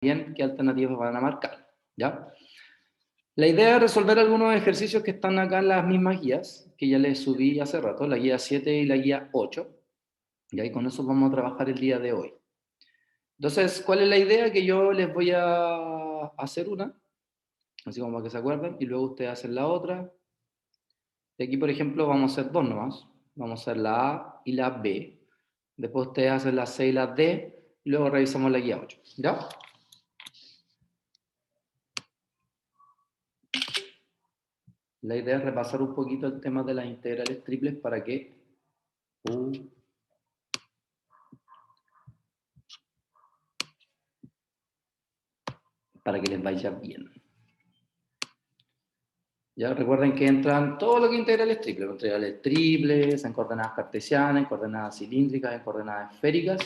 bien qué alternativas van a marcar, ¿ya? La idea es resolver algunos ejercicios que están acá en las mismas guías, que ya les subí hace rato, la guía 7 y la guía 8, y ahí con eso vamos a trabajar el día de hoy. Entonces, ¿cuál es la idea? Que yo les voy a hacer una, así como para que se acuerden, y luego ustedes hacen la otra. De aquí, por ejemplo, vamos a hacer dos nomás. Vamos a hacer la A y la B. Después ustedes hacen la C y la D, y luego revisamos la guía 8, ¿ya? La idea es repasar un poquito el tema de las integrales triples para que les vaya bien. Ya recuerden que entran todo lo que integrales triples, en coordenadas cartesianas, en coordenadas cilíndricas, en coordenadas esféricas,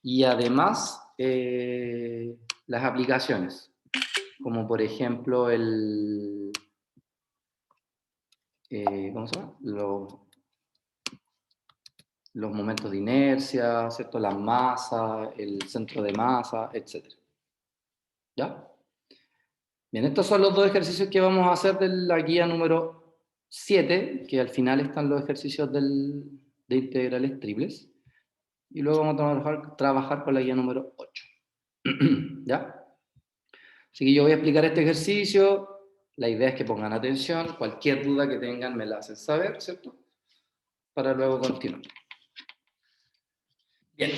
y además las aplicaciones, como por ejemplo ¿cómo se llama? Los momentos de inercia, ¿cierto? Las masas, el centro de masa, etc. ¿Ya? Bien, estos son los dos ejercicios que vamos a hacer de la guía número 7, que al final están los ejercicios de integrales triples. Y luego vamos a trabajar con la guía número 8. ¿Ya? Así que yo voy a explicar este ejercicio. La idea es que pongan atención. Cualquier duda que tengan me la hacen saber, ¿cierto? Para luego continuar. Bien.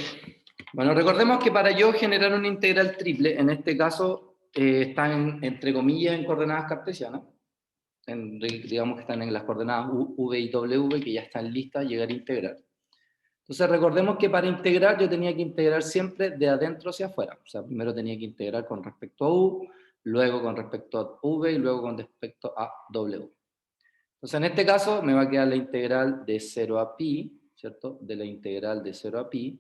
Bueno, recordemos que para yo generar una integral triple, en este caso están entre comillas en coordenadas cartesianas. Digamos que están en las coordenadas v y w, que ya están listas, llegar a integrar. Entonces recordemos que para integrar yo tenía que integrar siempre de adentro hacia afuera. O sea, primero tenía que integrar con respecto a u, luego con respecto a v y luego con respecto a w. Entonces en este caso me va a quedar la integral de 0 a pi, ¿cierto? De la integral de 0 a pi.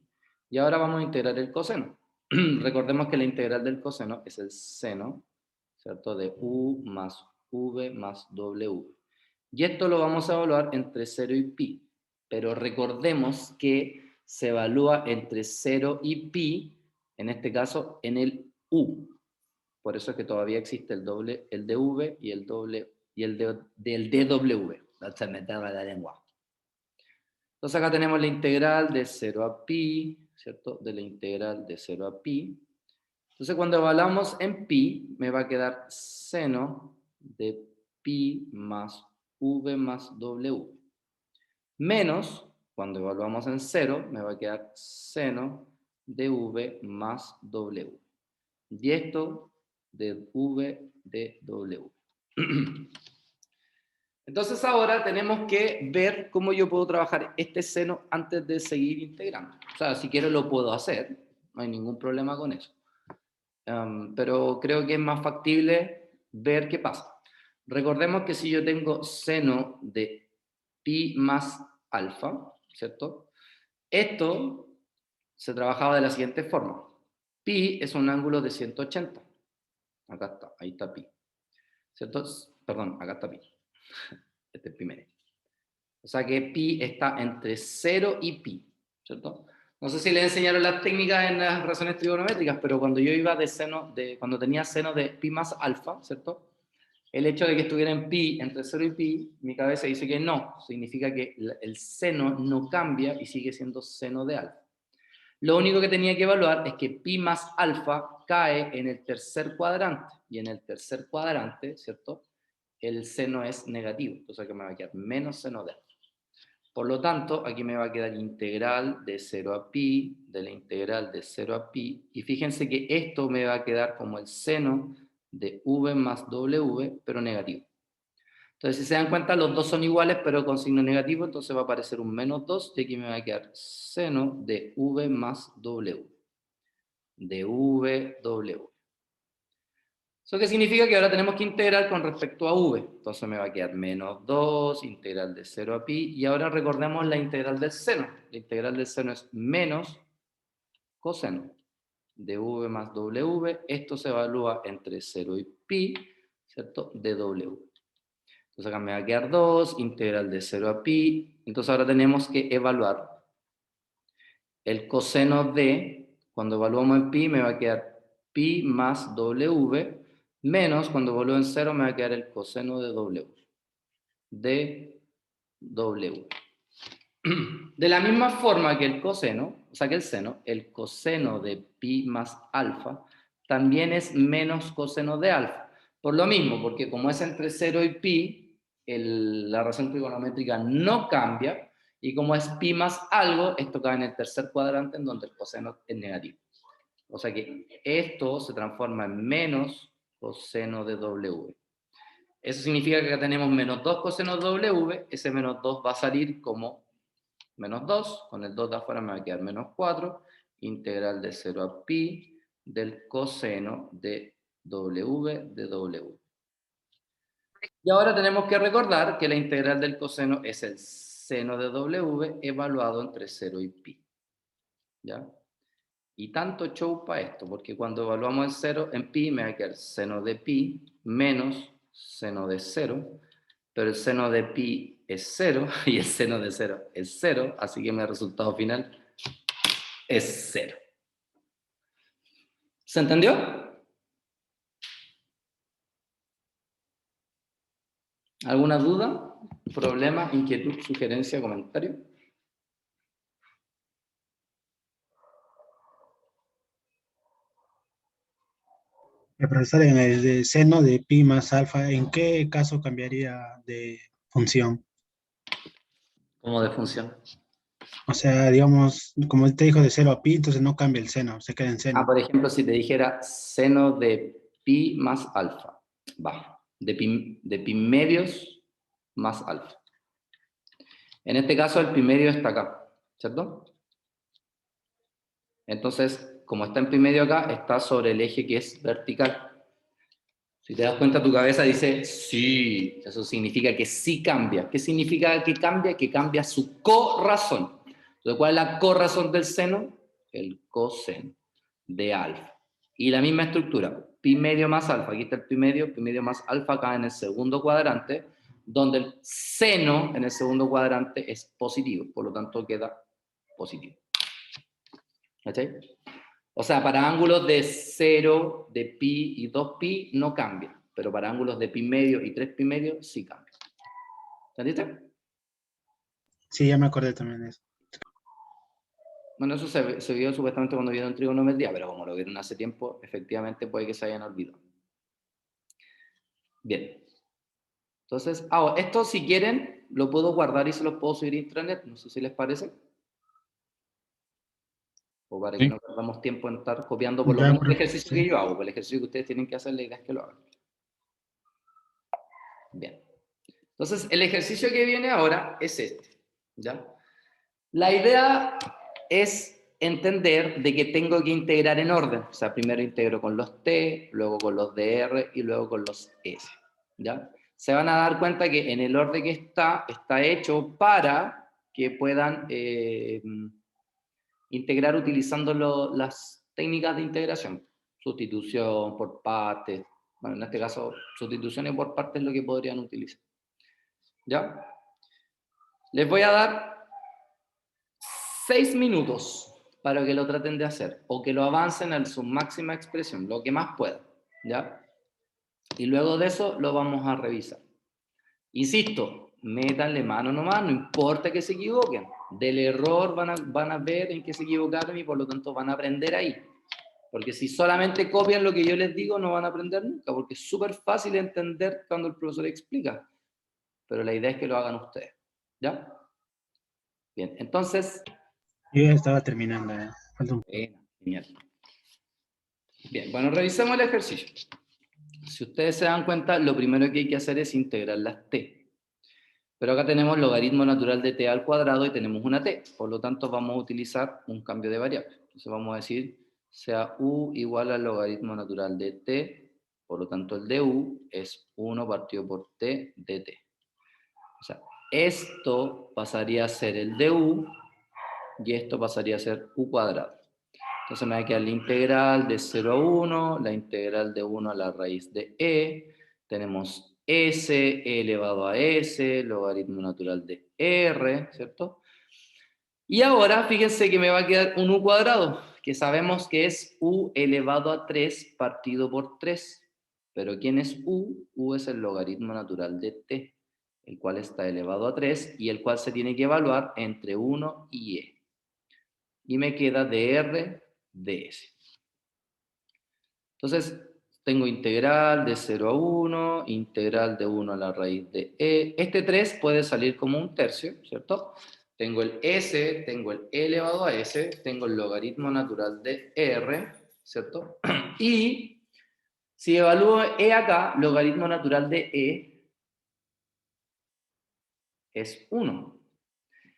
Y ahora vamos a integrar el coseno. Recordemos que la integral del coseno es el seno, ¿cierto? De u más v más w. Y esto lo vamos a evaluar entre 0 y pi. Pero recordemos que se evalúa entre 0 y pi, en este caso, en el u. Por eso es que todavía existe el dv y el del dw. Se me traba la lengua. Entonces acá tenemos la integral de 0 a pi, ¿cierto? De la integral de 0 a pi. Entonces cuando evaluamos en pi, me va a quedar seno de pi más v más w. Menos, cuando evaluamos en 0, me va a quedar seno de v más w. Y esto de v de w. Entonces ahora tenemos que ver cómo yo puedo trabajar este seno antes de seguir integrando. O sea, si quiero lo puedo hacer, no hay ningún problema con eso. Pero creo que es más factible ver qué pasa. Recordemos que si yo tengo seno de pi más alfa, ¿cierto? Esto se trabajaba de la siguiente forma. Pi es un ángulo de 180. Acá está, ahí está pi. ¿Cierto? Perdón, acá está pi. Este es pi medio. O sea que pi está entre 0 y pi, ¿cierto? No sé si le enseñaron las técnicas en las razones trigonométricas, pero cuando yo iba cuando tenía seno de pi más alfa, ¿cierto? El hecho de que estuviera en pi, entre 0 y pi, mi cabeza dice que no, significa que el seno no cambia y sigue siendo seno de alfa. Lo único que tenía que evaluar es que pi más alfa cae en el tercer cuadrante, y en el tercer cuadrante, ¿cierto? El seno es negativo, entonces aquí me va a quedar menos seno de alfa. Por lo tanto, aquí me va a quedar integral de 0 a pi, de la integral de 0 a pi, y fíjense que esto me va a quedar como el seno de v más w, pero negativo. Entonces, si se dan cuenta, los dos son iguales, pero con signo negativo, entonces va a aparecer un menos 2, y aquí me va a quedar seno de v más w. De v, w. ¿Eso qué significa? Que ahora tenemos que integrar con respecto a v. Entonces me va a quedar menos 2, integral de 0 a pi, y ahora recordemos la integral del seno. La integral del seno es menos coseno de v más w. Esto se evalúa entre 0 y pi, ¿cierto? De w. Entonces acá me va a quedar 2, integral de 0 a pi. Entonces ahora tenemos que evaluar el coseno de, cuando evaluamos en pi, me va a quedar pi más w, menos, cuando evalúo en 0 me va a quedar el coseno de w. De w. De la misma forma que el coseno, o sea que el seno, el coseno de pi más alfa también es menos coseno de alfa. Por lo mismo, porque como es entre 0 y pi, la relación trigonométrica no cambia, y como es pi más algo, esto cae en el tercer cuadrante en donde el coseno es negativo. O sea que esto se transforma en menos coseno de w. Eso significa que acá tenemos menos 2 coseno de w, ese menos 2 va a salir como menos 2, con el 2 de afuera me va a quedar menos 4, integral de 0 a pi del coseno de w de w. Y ahora tenemos que recordar que la integral del coseno es el seno de w evaluado entre 0 y pi. ¿Ya? Y tanto show para esto, porque cuando evaluamos el 0 en pi me va a quedar seno de pi menos seno de 0, pero el seno de pi es 0 y el seno de 0 es 0, así que mi resultado final es 0. ¿Se entendió? ¿Alguna duda, problema, inquietud, sugerencia, comentario? El profesor, en el de seno de pi más alfa, ¿en qué caso cambiaría de función? ¿Cómo de función? O sea, digamos, como te dijo de 0 a pi, entonces no cambia el seno, se queda en seno. Por ejemplo, si te dijera seno de pi más alfa, va, de pi medios más alfa. En este caso el pi medio está acá, ¿cierto? Entonces, como está en pi medio acá, está sobre el eje que es vertical. Si te das cuenta, tu cabeza dice, sí, eso significa que sí cambia. ¿Qué significa que cambia? Que cambia su corrazón. Entonces, ¿cuál es la corrazón del seno? El coseno de alfa. Y la misma estructura, pi medio más alfa, aquí está el pi medio más alfa acá en el segundo cuadrante, donde el seno en el segundo cuadrante es positivo, por lo tanto queda positivo. ¿Cachai? O sea, para ángulos de 0, de pi y 2pi no cambia, pero para ángulos de pi medio y 3pi medio sí cambia. ¿Entendiste? Sí, ya me acordé también de eso. Bueno, eso se vio supuestamente cuando vieron trigonometría, pero como lo vieron hace tiempo, efectivamente puede que se hayan olvidado. Bien. Entonces, esto si quieren, lo puedo guardar y se los puedo subir a intranet, no sé si les parece. O para que Sí. no perdamos tiempo en estar copiando por lo Ya, menos el ejercicio sí. que yo hago, pues el ejercicio que ustedes tienen que hacer, la idea es que lo hagan. Bien. Entonces, el ejercicio que viene ahora es este, ¿ya? La idea es entender de que tengo que integrar en orden. O sea, primero integro con los T, luego con los DR y luego con los S, ¿ya? Se van a dar cuenta que en el orden que está hecho para que puedan integrar utilizando las técnicas de integración. Sustitución por partes. Bueno, en este caso, sustituciones por partes es lo que podrían utilizar. ¿Ya? Les voy a dar 6 minutos para que lo traten de hacer o que lo avancen a su máxima expresión, lo que más puedan. ¿Ya? Y luego de eso lo vamos a revisar. Insisto, métanle mano nomás, no importa que se equivoquen. Del error van a ver en qué se equivocaron y por lo tanto van a aprender ahí. Porque si solamente copian lo que yo les digo, no van a aprender nunca, porque es súper fácil entender cuando el profesor explica. Pero la idea es que lo hagan ustedes. ¿Ya? Bien, entonces... Yo ya estaba terminando. Falta un... Genial. Bien, bueno, revisemos el ejercicio. Si ustedes se dan cuenta, lo primero que hay que hacer es integrar las t. Pero acá tenemos logaritmo natural de t al cuadrado y tenemos una t. Por lo tanto, vamos a utilizar un cambio de variable. Entonces vamos a decir, sea u igual al logaritmo natural de t, por lo tanto el de u es 1 partido por t de t. O sea, esto pasaría a ser el de u y esto pasaría a ser u cuadrado. Entonces me va a quedar la integral de 0 a 1, la integral de 1 a la raíz de e, tenemos s, e elevado a s, logaritmo natural de r, ¿cierto? Y ahora fíjense que me va a quedar un u cuadrado, que sabemos que es u elevado a 3 partido por 3. Pero ¿quién es u? U es el logaritmo natural de t, el cual está elevado a 3 y el cual se tiene que evaluar entre 1 y e. Y me queda dr ds. Entonces, tengo integral de 0 a 1, integral de 1 a la raíz de e. Este 3 puede salir como un tercio, ¿cierto? Tengo el s, tengo el e elevado a s, tengo el logaritmo natural de r, ¿cierto? Y si evalúo e acá, logaritmo natural de e es 1.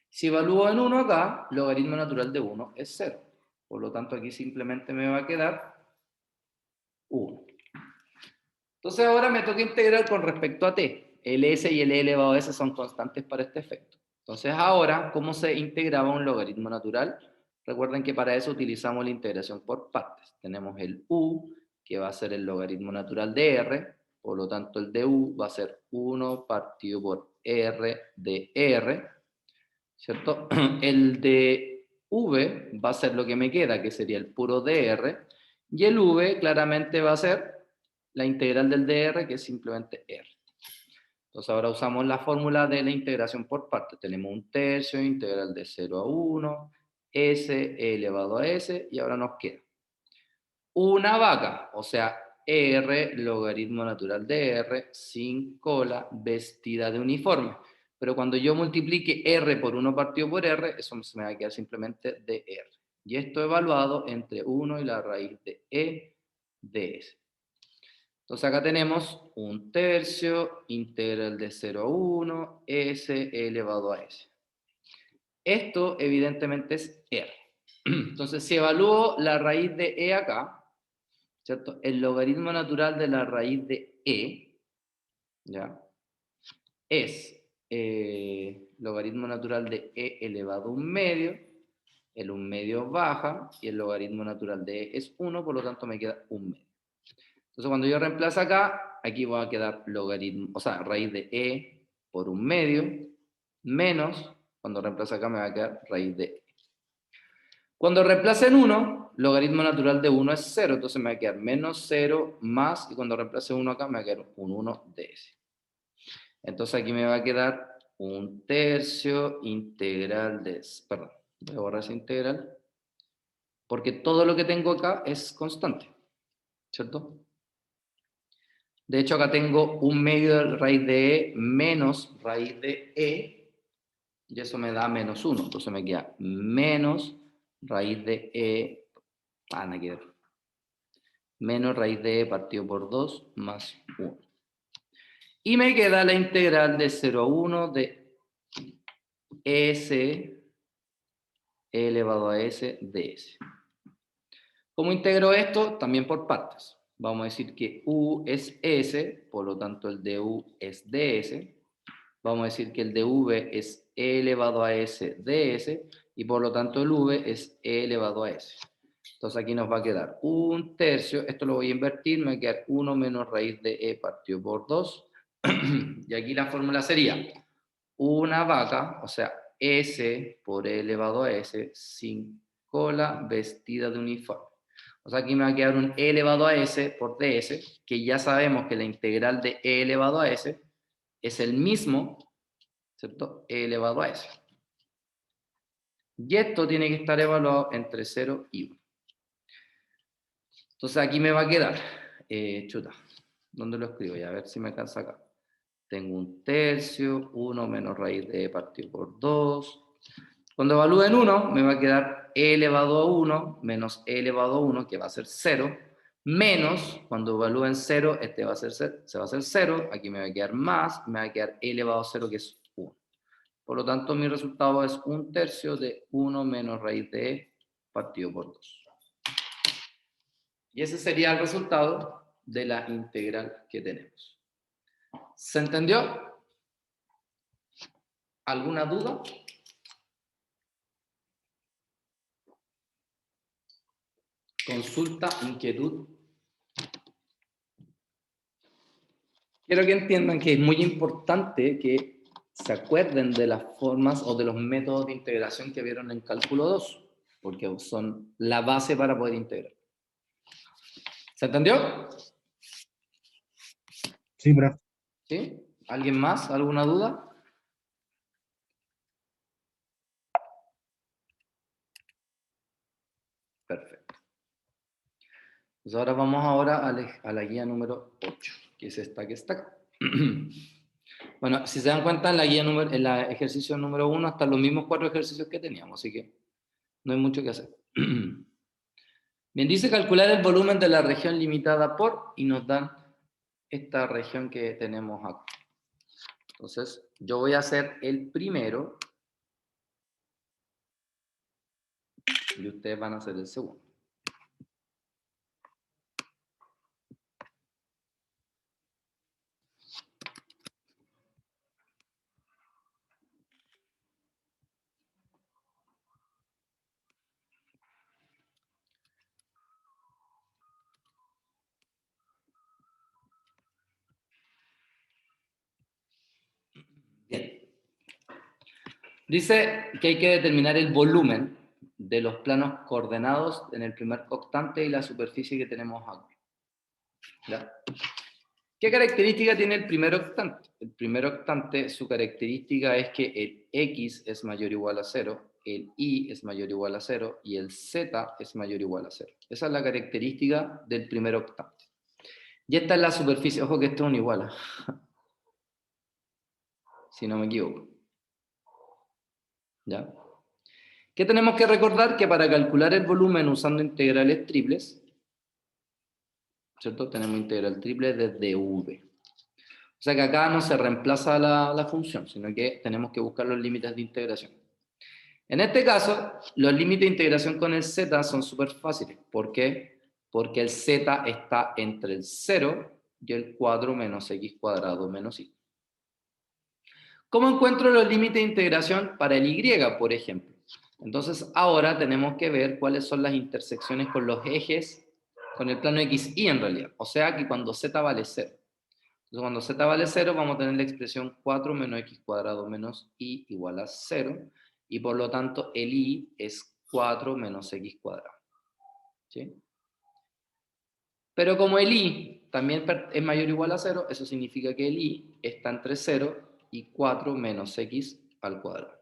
Si evalúo en 1 acá, logaritmo natural de 1 es 0. Por lo tanto, aquí simplemente me va a quedar 1. Entonces ahora me toca integrar con respecto a t. El s y el e elevado a s son constantes para este efecto. Entonces ahora, ¿cómo se integraba un logaritmo natural? Recuerden que para eso utilizamos la integración por partes. Tenemos el u, que va a ser el logaritmo natural de r, por lo tanto el de u va a ser 1 partido por r de r, ¿cierto? El de v va a ser lo que me queda, que sería el puro dr, y el v claramente va a ser la integral del dr, que es simplemente r. Entonces ahora usamos la fórmula de la integración por partes. Tenemos un tercio, integral de 0 a 1, s e elevado a s, y ahora nos queda una vaca, o sea, r logaritmo natural de r, sin cola, vestida de uniforme. Pero cuando yo multiplique r por 1 partido por r, eso se me va a quedar simplemente dr. Y esto evaluado entre 1 y la raíz de e de s. Entonces acá tenemos un tercio, integral de 0 a 1, s elevado a s. Esto evidentemente es r. Entonces si evalúo la raíz de e acá, ¿cierto? El logaritmo natural de la raíz de e, ¿ya? Es logaritmo natural de e elevado a 1 medio, el 1 medio baja, y el logaritmo natural de e es 1, por lo tanto me queda 1 medio. Entonces, cuando yo reemplazo acá, aquí va a quedar logaritmo, o sea, raíz de e por 1 medio, menos, cuando reemplazo acá me va a quedar raíz de e. Cuando reemplace en 1, logaritmo natural de 1 es 0, entonces me va a quedar menos 0 más, y cuando reemplace 1 acá me va a quedar un 1 de s. Entonces aquí me va a quedar un tercio integral de, perdón, voy a borrar esa integral, porque todo lo que tengo acá es constante, ¿cierto? De hecho, acá tengo 1 medio de raíz de e menos raíz de e, y eso me da menos 1. Entonces me queda menos raíz de e, menos raíz de e partido por 2 más 1. Y me queda la integral de 0 a 1 de s elevado a s de s. ¿Cómo integro esto? También por partes. Vamos a decir que u es s, por lo tanto el de u es ds. Vamos a decir que el de v es e elevado a s ds, y por lo tanto el v es e elevado a s. Entonces aquí nos va a quedar un tercio, esto lo voy a invertir, me va a quedar 1 menos raíz de e partido por 2. Y aquí la fórmula sería una vaca, o sea, s por e elevado a s, sin cola, vestida de uniforme. O sea, aquí me va a quedar un e elevado a s por ds, que ya sabemos que la integral de e elevado a s es el mismo, ¿cierto? E elevado a s. Y esto tiene que estar evaluado entre 0 y 1. Entonces aquí me va a quedar, chuta, ¿dónde lo escribo? Ya, a ver si me alcanza acá. Tengo un tercio, 1 menos raíz de e partido por 2. Cuando evalúe en 1, me va a quedar e elevado a 1 menos e elevado a 1, que va a ser 0, menos, cuando evalúe en 0, este va a ser, se va a hacer 0, aquí me va a quedar más, me va a quedar e elevado a 0, que es 1. Por lo tanto, mi resultado es un tercio de 1 menos raíz de e partido por 2. Y ese sería el resultado de la integral que tenemos. ¿Se entendió? ¿Alguna duda? Consulta, inquietud. Quiero que entiendan que es muy importante que se acuerden de las formas o de los métodos de integración que vieron en cálculo 2. porque son la base para poder integrar. ¿Se entendió? Sí, profe. ¿Sí? ¿Alguien más? ¿Alguna duda? Perfecto. Pues ahora vamos a la guía número 8, que es esta que está acá. Bueno, si se dan cuenta, en la guía en la ejercicio número 1 están los mismos 4 ejercicios que teníamos, así que no hay mucho que hacer. Bien, dice calcular el volumen de la región limitada por, y nos dan esta región que tenemos acá. Entonces, yo voy a hacer el primero y ustedes van a hacer el segundo. Bien. Dice que hay que determinar el volumen de los planos coordenados en el primer octante y la superficie que tenemos aquí. ¿Ya? ¿Qué característica tiene el primer octante? El primer octante, su característica es que el x es mayor o igual a 0, el y es mayor o igual a 0 y el z es mayor o igual a 0. Esa es la característica del primer octante. Y esta es la superficie, ojo que esto es un igual, si no me equivoco. ¿Ya? ¿Qué tenemos que recordar? Que para calcular el volumen usando integrales triples, ¿cierto? Tenemos integral triple desde v. O sea que acá no se reemplaza la función, sino que tenemos que buscar los límites de integración. En este caso, los límites de integración con el z son súper fáciles. ¿Por qué? Porque el z está entre el 0 y el 4 menos x cuadrado menos y. ¿Cómo encuentro los límites de integración para el y, por ejemplo? Entonces, ahora tenemos que ver cuáles son las intersecciones con los ejes, con el plano x, y en realidad. O sea que cuando z vale 0. Entonces, cuando z vale 0, vamos a tener la expresión 4 menos x cuadrado menos y igual a 0. Y por lo tanto, el y es 4 menos x cuadrado. ¿Sí? Pero como el y también es mayor o igual a 0, eso significa que el y está entre 0 y 4 menos x al cuadrado.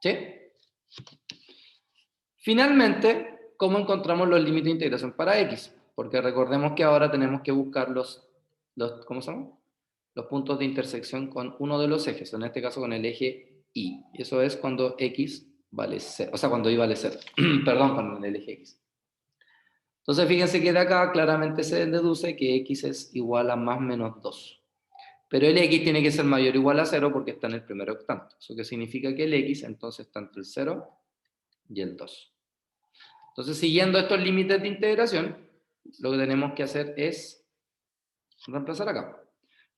¿Sí? Finalmente, ¿cómo encontramos los límites de integración para x? Porque recordemos que ahora tenemos que buscar ¿cómo se llama? Los puntos de intersección con uno de los ejes, en este caso con el eje y. Eso es cuando x vale 0, o sea, cuando y vale 0. Perdón, con el eje x. Entonces, fíjense que de acá claramente se deduce que x es igual a más menos 2. Pero el x tiene que ser mayor o igual a 0 porque está en el primer octante. Eso que significa que el x entonces está entre el 0 y el 2. Entonces, siguiendo estos límites de integración, lo que tenemos que hacer es reemplazar acá.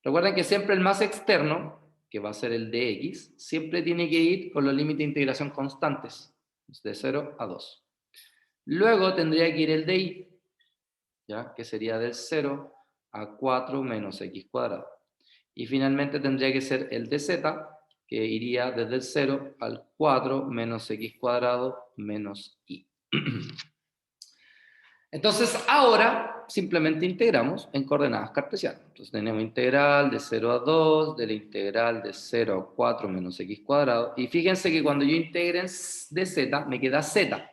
Recuerden que siempre el más externo, que va a ser el de x, siempre tiene que ir con los límites de integración constantes, de 0 a 2. Luego tendría que ir el de y, ¿ya? Que sería del 0 a 4 menos x cuadrado. Y finalmente tendría que ser el de z, que iría desde el 0 al 4 menos x cuadrado menos y. Entonces, ahora simplemente integramos en coordenadas cartesianas. Entonces, tenemos integral de 0 a 2, de la integral de 0 a 4 menos x cuadrado. Y fíjense que cuando yo integre de z, me queda z.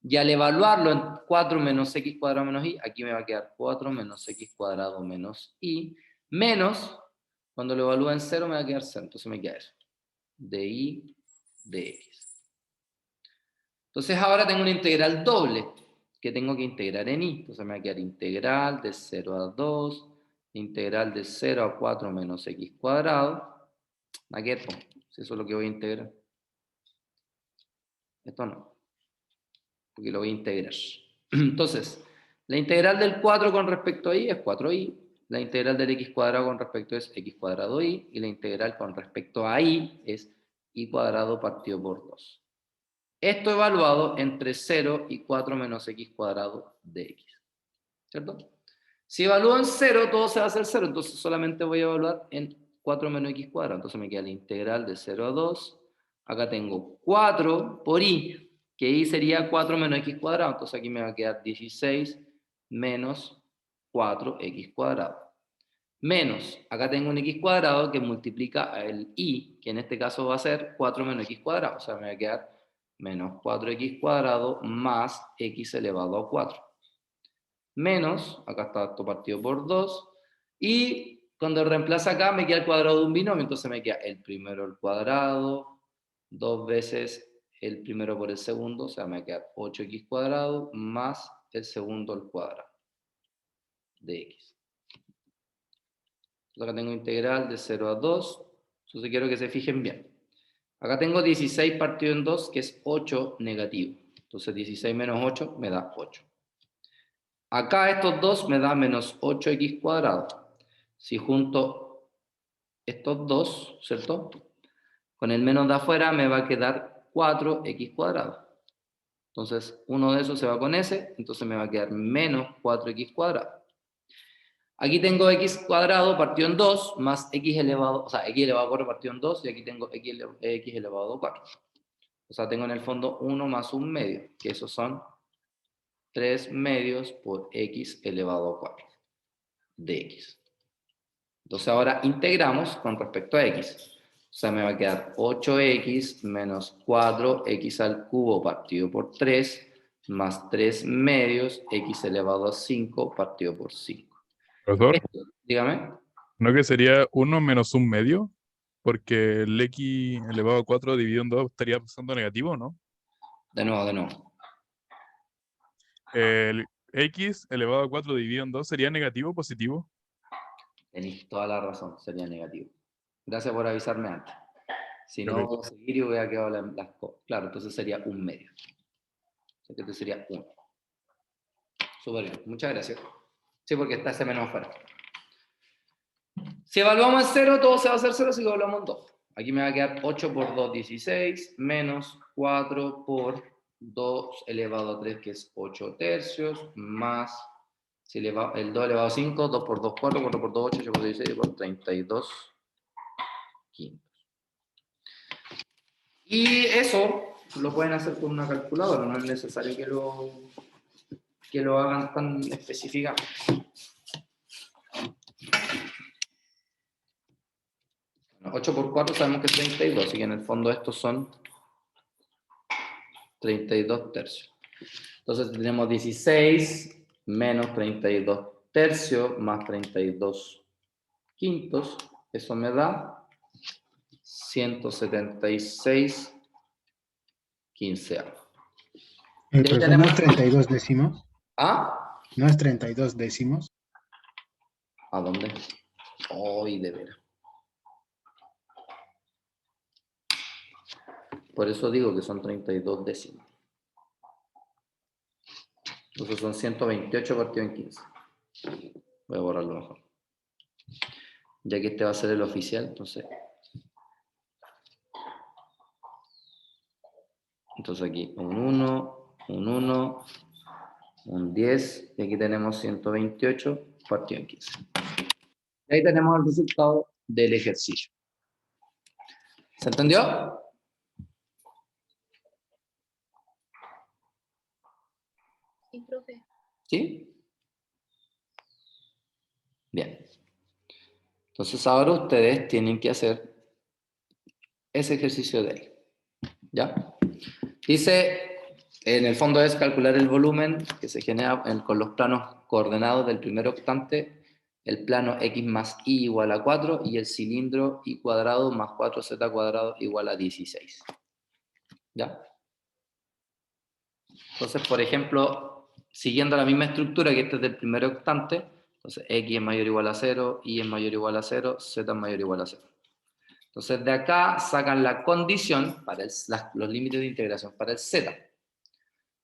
Y al evaluarlo en 4 menos x cuadrado menos y, aquí me va a quedar 4 menos x cuadrado menos y, menos, cuando lo evalúo en 0, me va a quedar 0. Entonces me queda eso, de y de x. Entonces, ahora tengo una integral doble que tengo que integrar en y. Entonces me va a quedar integral de 0 a 2, integral de 0 a 4 menos x cuadrado. Aquí esto, si eso es lo que voy a integrar. Esto no, porque lo voy a integrar. Entonces, la integral del 4 con respecto a y es 4y. La integral del x cuadrado con respecto a es x cuadrado y. Y la integral con respecto a y es y cuadrado partido por 2. Esto evaluado entre 0 y 4 menos x cuadrado de x. ¿Cierto? Si evalúo en 0, todo se va a hacer 0. Entonces solamente voy a evaluar en 4 menos x cuadrado. Entonces me queda la integral de 0 a 2. Acá tengo 4 por y. que y sería 4 menos x cuadrado. Entonces aquí me va a quedar 16 menos 4x cuadrado. Menos, acá tengo un x cuadrado que multiplica el y, que en este caso va a ser 4 menos x cuadrado. O sea, me va a quedar menos 4x cuadrado más x elevado a 4. Menos, acá está esto partido por 2, y cuando reemplaza acá me queda el cuadrado de un binomio, entonces me queda el primero al cuadrado, 2 veces el primero por el segundo, o sea, me queda 8x cuadrado más el segundo al cuadrado de x. Entonces acá tengo integral de 0 a 2, entonces quiero que se fijen bien. Acá tengo 16 partido en 2, que es 8 negativo. Entonces 16 menos 8 me da 8. Acá estos dos me da menos 8x cuadrado. Si junto estos dos, ¿cierto? Con el menos de afuera me va a quedar 4x cuadrado. Entonces, uno de esos se va con ese, entonces me va a quedar menos 4x cuadrado. Aquí tengo x cuadrado partido en 2 más x elevado, o sea, x elevado a 4 partido en 2, y aquí tengo x elevado a 4. O sea, tengo en el fondo 1 más 1 medio, que esos son 3 medios por x elevado a 4 de x. Entonces ahora integramos con respecto a x. O sea, me va a quedar 8x menos 4x al cubo partido por 3 más 3 medios x elevado a 5 partido por 5. Profesor, Esto, dígame. ¿no que sería 1 menos 1 medio? Porque el x elevado a 4 dividido en 2 estaría pasando negativo, ¿no? De nuevo. El x elevado a 4 dividido en 2 sería negativo o positivo. Tenéis toda la razón, sería negativo. Gracias por avisarme antes. Si no, Perfecto. seguir y hubiera quedado las cosas. Claro, entonces sería 1 medio. O sea que esto sería 1. Súper bien, muchas gracias. Sí, porque está ese menos afuera. Si evaluamos en 0, todo se va a hacer 0 si evaluamos en 2. Aquí me va a quedar 8 por 2, 16, menos 4 por 2 elevado a 3, que es 8 tercios, más si el 2 elevado a 5, 2 por 2, 4, 4 por 2, 8, 8 por 16, por 32 quintos. Y eso lo pueden hacer con una calculadora, no es necesario que lo hagan tan específicamente. 8 por 4 sabemos que es 32, así que en el fondo estos son 32 tercios. Entonces tenemos 16 menos 32 tercios más 32 quintos. Eso me da 176 quinceavos. El Y ahí profesor no tenemos... es 32 décimos, ¿Ah? no es 32 décimos. ¿A dónde? Hoy de veras. Por eso digo que son 32 décimos. Entonces son 128 partido en 15. Voy a borrarlo mejor. Ya que este va a ser el oficial, entonces aquí un 1, un 1, un 10, y aquí tenemos 128 partido en 15. Y ahí tenemos el resultado del ejercicio. ¿Se entendió? Sí, profe. ¿Sí? Bien. Entonces ahora ustedes tienen que hacer ese ejercicio de ahí. ¿Ya? Dice, en el fondo es calcular el volumen que se genera con los planos coordenados del primer octante, el plano x más y igual a 4 y el cilindro y cuadrado más 4z cuadrado igual a 16. ¿Ya? Entonces, por ejemplo, siguiendo la misma estructura que este es del primer octante, entonces x es mayor o igual a 0, y es mayor o igual a 0, z es mayor o igual a 0. Entonces, de acá sacan la condición para los límites de integración para el z.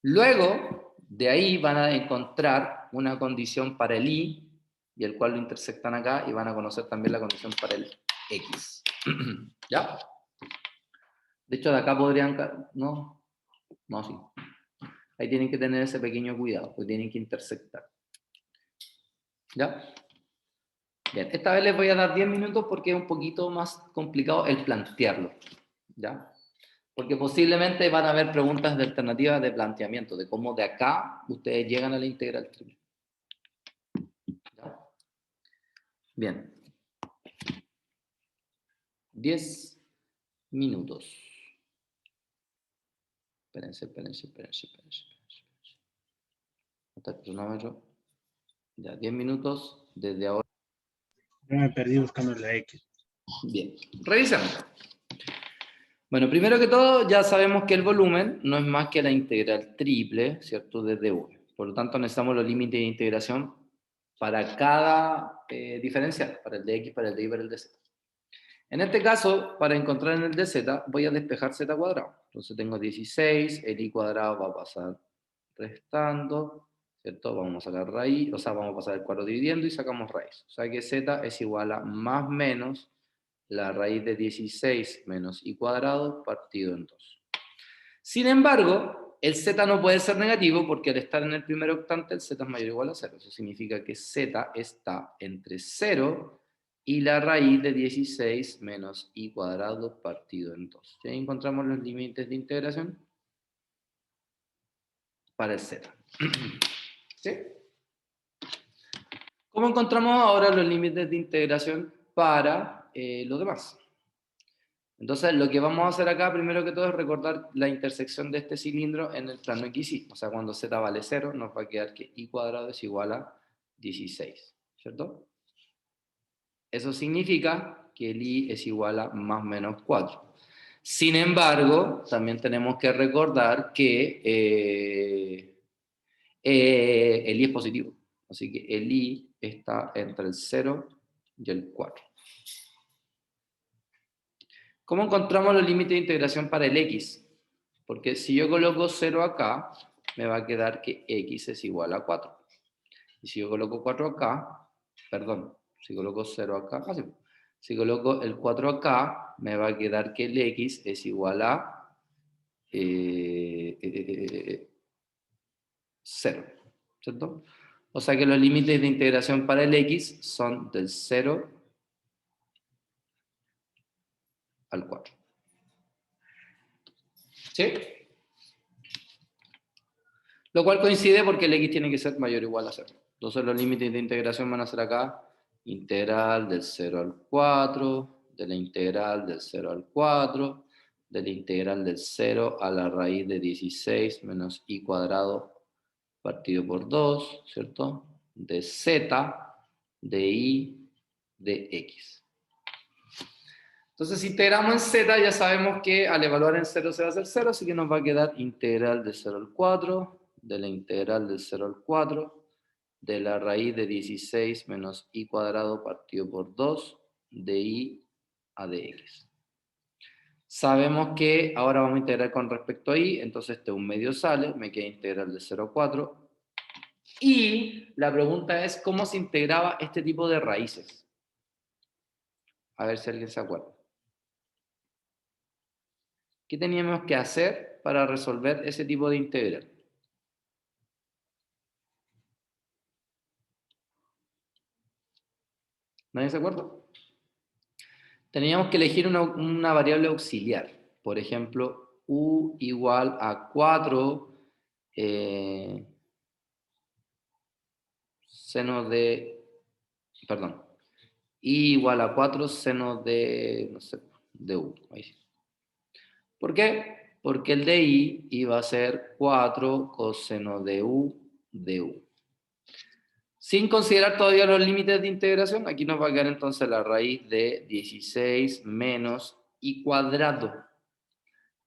Luego, de ahí van a encontrar una condición para el y el cual lo intersectan acá, y van a conocer también la condición para el x. ¿Ya? De hecho, de acá podrían... No, sí. Ahí tienen que tener ese pequeño cuidado, porque tienen que intersectar. ¿Ya? Bien, esta vez les voy a dar 10 minutos porque es un poquito más complicado el plantearlo. ¿Ya? Porque posiblemente van a haber preguntas de alternativas de planteamiento, de cómo de acá ustedes llegan a la integral triple. ¿Ya? Bien. 10 minutos. Espérense. Hasta el cronómetro. Ya, 10 minutos desde ahora. Yo me perdí buscando la X. Bien, revisemos. Bueno, primero que todo, ya sabemos que el volumen no es más que la integral triple, ¿cierto? Desde 1. Por lo tanto, necesitamos los límites de integración para cada diferencial, para el de x, para el de y, para el de z. En este caso, para encontrar en el de z, voy a despejar z cuadrado. Entonces tengo 16, el y cuadrado va a pasar restando, ¿cierto? Vamos a sacar raíz, o sea, vamos a pasar el cuadrado dividiendo y sacamos raíz. O sea que z es igual a más menos la raíz de 16 menos y cuadrado partido en 2. Sin embargo, el z no puede ser negativo porque al estar en el primer octante el z es mayor o igual a 0. Eso significa que z está entre 0 y la raíz de 16 menos y cuadrado partido en 2. ¿Sí? Encontramos los límites de integración para el z. ¿Sí? ¿Cómo encontramos ahora los límites de integración para los demás? Entonces, lo que vamos a hacer acá, primero que todo, es recordar la intersección de este cilindro en el plano XY. O sea, cuando z vale 0, nos va a quedar que y cuadrado es igual a 16, ¿cierto? Eso significa que el y es igual a más o menos 4. Sin embargo, también tenemos que recordar que el y es positivo. Así que el y está entre el 0 y el 4. ¿Cómo encontramos los límites de integración para el x? Porque si yo coloco 0 acá, me va a quedar que x es igual a 4. Y si yo coloco 4 acá, perdón, si coloco 0 acá, si coloco el 4 acá, me va a quedar que el x es igual a 0, ¿cierto? O sea que los límites de integración para el x son del 0 al 4. ¿Sí? Lo cual coincide porque el x tiene que ser mayor o igual a 0. Entonces los límites de integración van a ser acá, integral del 0 al 4, de la integral del 0 al 4, de la integral del 0 a la raíz de 16 menos y cuadrado partido por 2, ¿cierto? De z, de y, de x. Entonces, si integramos en z, ya sabemos que al evaluar en 0 se va a hacer 0, así que nos va a quedar integral de 0 al 4, de la integral del 0 al 4, de la raíz de 16 menos y cuadrado partido por 2, de y a dx. Sabemos que ahora vamos a integrar con respecto a y, entonces este un medio sale, me queda integral de 0 a 4. Y la pregunta es, ¿cómo se integraba este tipo de raíces? A ver si alguien se acuerda. ¿Qué teníamos que hacer para resolver ese tipo de integral? ¿Nadie se acuerda? Teníamos que elegir una variable auxiliar. Por ejemplo, u igual a 4 seno de, perdón, y igual a 4 seno de, no sé, de u. Ahí sí. ¿Por qué? Porque el de y iba a ser 4 coseno de u de u. Sin considerar todavía los límites de integración, aquí nos va a quedar entonces la raíz de 16 menos y cuadrado.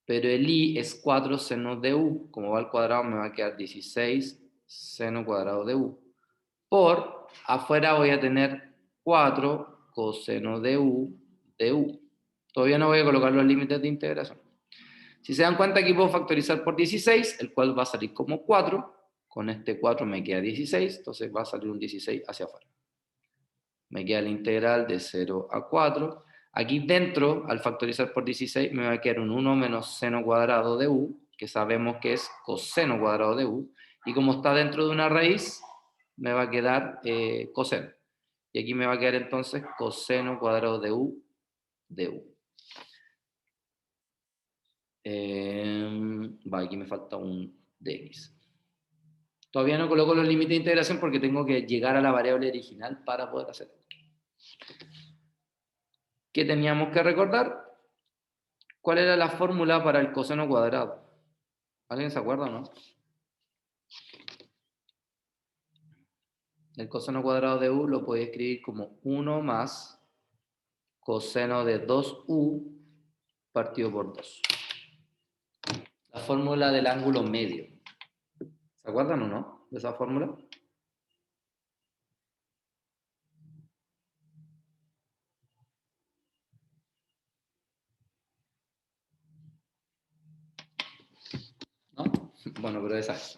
Pero el i es 4 seno de u. Como va al cuadrado, me va a quedar 16 seno cuadrado de u. Por afuera voy a tener 4 coseno de u de u. Todavía no voy a colocar los límites de integración. Si se dan cuenta, aquí puedo factorizar por 16, el cual va a salir como 4. Con este 4 me queda 16, entonces va a salir un 16 hacia afuera. Me queda la integral de 0 a 4. Aquí dentro, al factorizar por 16, me va a quedar un 1 menos seno cuadrado de u, que sabemos que es coseno cuadrado de u. Y como está dentro de una raíz, me va a quedar coseno. Y aquí me va a quedar entonces coseno cuadrado de u de u. Aquí me falta un dx. Todavía no coloco los límites de integración porque tengo que llegar a la variable original para poder hacer esto. ¿Qué teníamos que recordar? ¿Cuál era la fórmula para el coseno cuadrado? ¿Alguien se acuerda o no? El coseno cuadrado de u lo puedes escribir como 1 más coseno de 2u partido por 2. La fórmula del ángulo medio. ¿Se acuerdan o no de esa fórmula? ¿No? Bueno, pero esa es.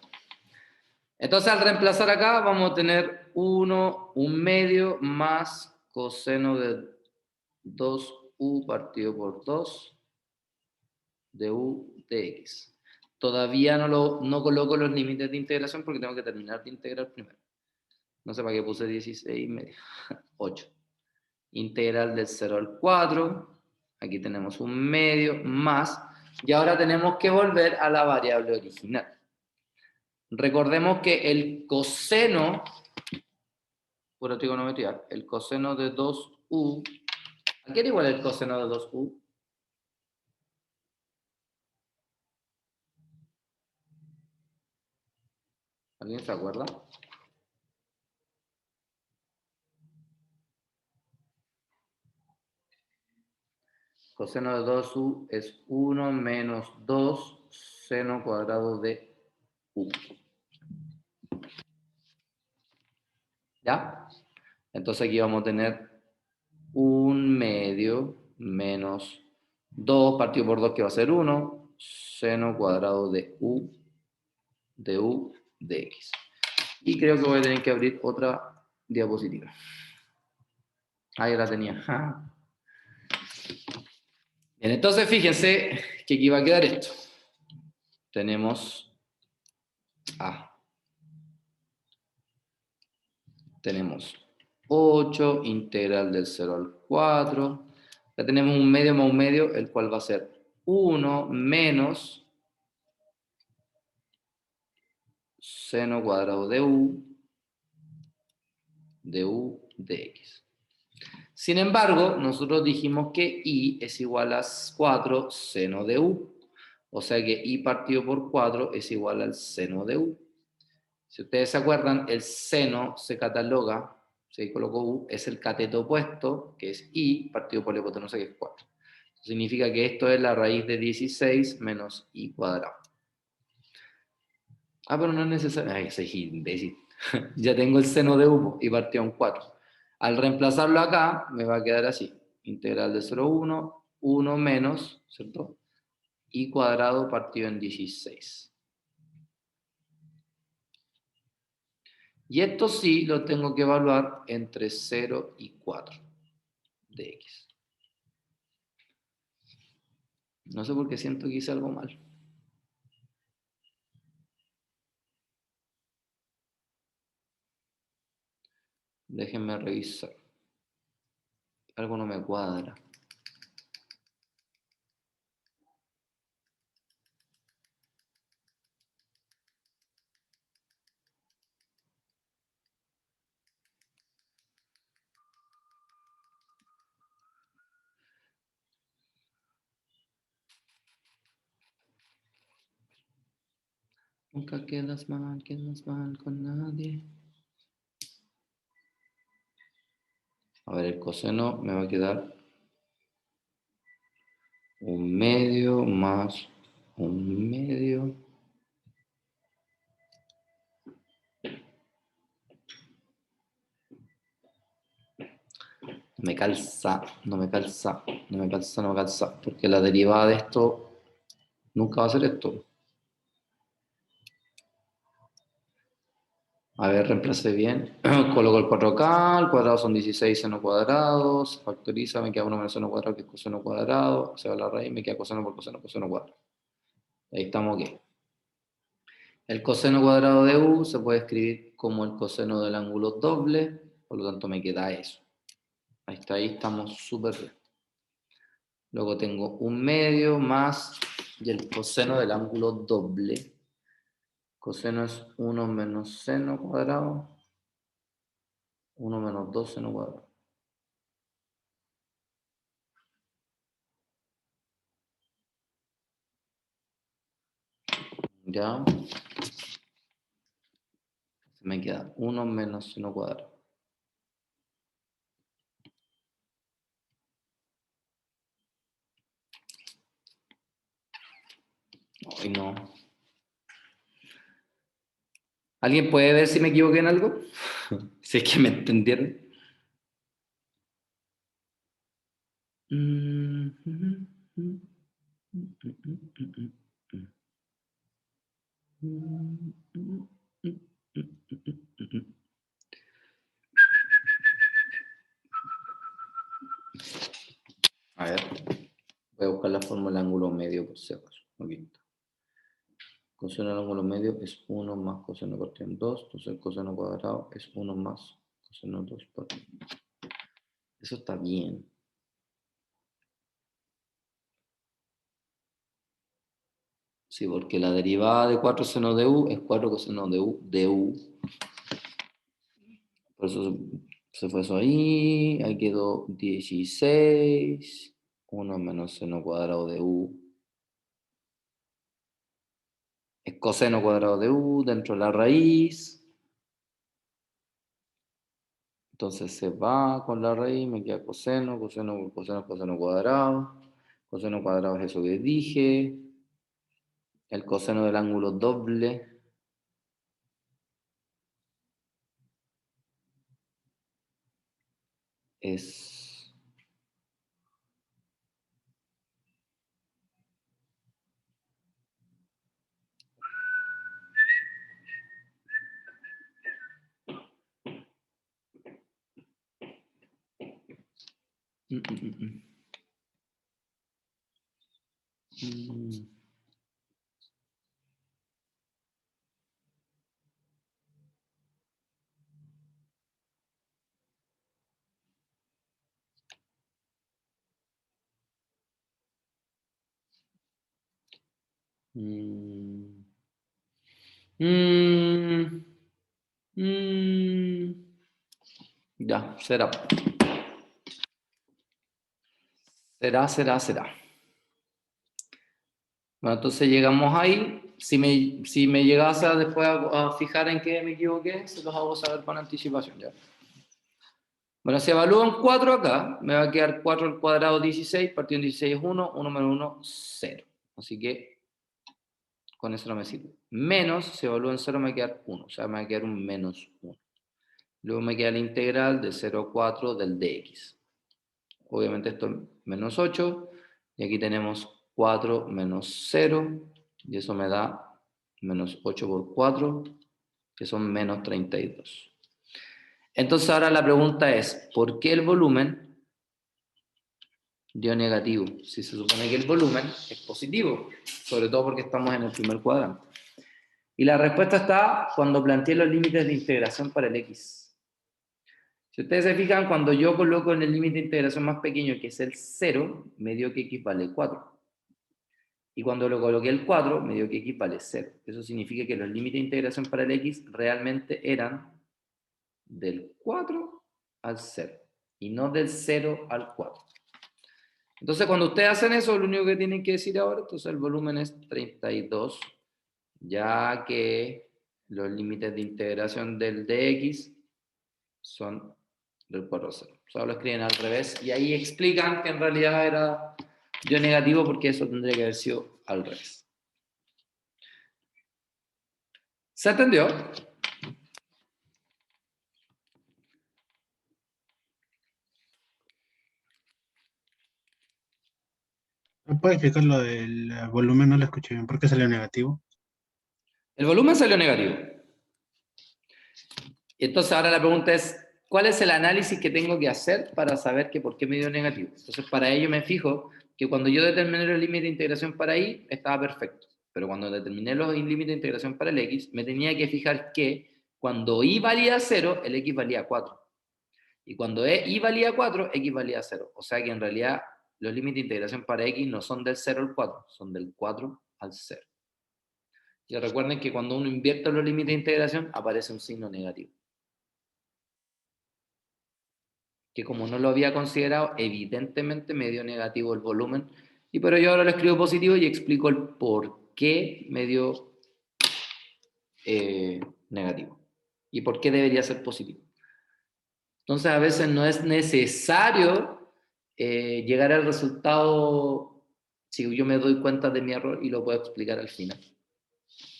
Entonces, al reemplazar acá, vamos a tener 1 medio más coseno de 2u partido por 2 de u de x. Todavía no coloco los límites de integración porque tengo que terminar de integrar primero. No sé para qué puse 16 medio. 8. Integral del 0 al 4. Aquí tenemos un medio más. Y ahora tenemos que volver a la variable original. Recordemos que el coseno, pura trigonometría, el coseno de 2u, ¿a qué era igual el coseno de 2u? ¿Alguien se acuerda? Coseno de 2u es 1 menos 2 seno cuadrado de u. ¿Ya? Entonces aquí vamos a tener 1 medio menos 2 partido por 2 que va a ser 1, seno cuadrado de u de x. Y creo que voy a tener que abrir otra diapositiva. Ahí la tenía. Bien, entonces fíjense que aquí va a quedar esto. Tenemos tenemos 8 integral del 0 al 4. Ya tenemos un medio más un medio, el cual va a ser 1 menos seno cuadrado de u de x. Sin embargo, nosotros dijimos que i es igual a 4 seno de u. O sea que i partido por 4 es igual al seno de u. Si ustedes se acuerdan, el seno se cataloga, se colocó u, es el cateto opuesto, que es i, partido por la hipotenusa, que es 4. Eso significa que esto es la raíz de 16 menos i cuadrado. Pero no es necesario. Ay, soy imbécil. Ya tengo el seno de u y partió en 4. Al reemplazarlo acá, me va a quedar así. Integral de 0 a 1, 1 menos, ¿cierto? I cuadrado partido en 16. Y esto sí lo tengo que evaluar entre 0 y 4 de x. No sé por qué siento que hice algo mal. Déjenme revisar. Algo no me cuadra. Nunca quedas mal con nadie. A ver, el coseno me va a quedar 1 medio más 1 medio. Me calza, no me calza, no me calza, no me calza. Porque la derivada de esto nunca va a ser esto. A ver, reemplacé bien. Coloco el 4K, el cuadrado son 16 seno cuadrados, factoriza, me queda 1 menos seno cuadrado que es coseno cuadrado, se va a la raíz, me queda coseno por coseno, coseno cuadrado. Ahí estamos aquí. El coseno cuadrado de u se puede escribir como el coseno del ángulo doble, por lo tanto me queda eso. Ahí está, ahí estamos súper bien. Luego tengo 1 medio más y el coseno del ángulo doble. Coseno es 1 menos seno cuadrado. 1 menos 2 seno cuadrado. Ya. Se me queda 1 menos seno cuadrado. Ay, no. ¿Alguien puede ver si me equivoqué en algo? Si es que me entendieron. A ver, voy a buscar la fórmula del ángulo medio por si acaso. Aquí está. Coseno del ángulo medio es 1 más coseno partido en 2, entonces el coseno cuadrado es 1 más coseno 2 partido en 2. Eso está bien. Sí, porque la derivada de 4 seno de u es 4 coseno de u. Por eso se fue eso ahí. Ahí quedó 16. 1 menos seno cuadrado de u. Es coseno cuadrado de u dentro de la raíz. Entonces se va con la raíz, me queda coseno, coseno, coseno, coseno cuadrado. Coseno cuadrado es eso que dije. El coseno del ángulo doble es 1. Ya, será. Será. Bueno, entonces llegamos ahí. Si me llegase después a fijar en qué me equivoqué, se los hago saber con anticipación. ¿Ya? Bueno, si evalúan 4 acá, me va a quedar 4 al cuadrado 16, partido en 16 es 1, 1 menos 1, 0. Así que con eso no me sirve. Menos, si evalúan 0 me va a quedar 1, o sea, me va a quedar un menos 1. Luego me queda la integral de 0 a 4 del dx. Obviamente esto es menos 8, y aquí tenemos 4 menos 0, y eso me da menos 8 por 4, que son menos 32. Entonces ahora la pregunta es, ¿por qué el volumen dio negativo? Si se supone que el volumen es positivo, sobre todo porque estamos en el primer cuadrante. Y la respuesta está cuando planteé los límites de integración para el x. Si ustedes se fijan, cuando yo coloco en el límite de integración más pequeño, que es el 0, me dio que x vale 4. Y cuando lo coloqué el 4, me dio que x vale 0. Eso significa que los límites de integración para el x realmente eran del 4 al 0, y no del 0 al 4. Entonces, cuando ustedes hacen eso, lo único que tienen que decir ahora, entonces el volumen es 32, ya que los límites de integración del dx son del 4 al 0. Solo lo escriben al revés y ahí explican que en realidad era dio negativo porque eso tendría que haber sido al revés. ¿Se entendió? ¿Me puede explicar lo del volumen? No lo escuché bien. ¿Por qué salió negativo? El volumen salió negativo. Entonces ahora la pregunta es, ¿cuál es el análisis que tengo que hacer para saber que por qué me dio negativo? Entonces para ello me fijo que cuando yo determiné los límites de integración para y, estaba perfecto. Pero cuando determiné los límites de integración para el x, me tenía que fijar que cuando y valía 0, el x valía 4. Y cuando y valía 4, x valía 0. O sea que en realidad los límites de integración para x no son del 0 al 4, son del 4 al 0. Y recuerden que cuando uno invierte los límites de integración, aparece un signo negativo. Que como no lo había considerado, evidentemente me dio negativo el volumen, pero yo ahora lo escribo positivo y explico el por qué me dio negativo y por qué debería ser positivo. Entonces a veces no es necesario llegar al resultado si yo me doy cuenta de mi error y lo puedo explicar al final.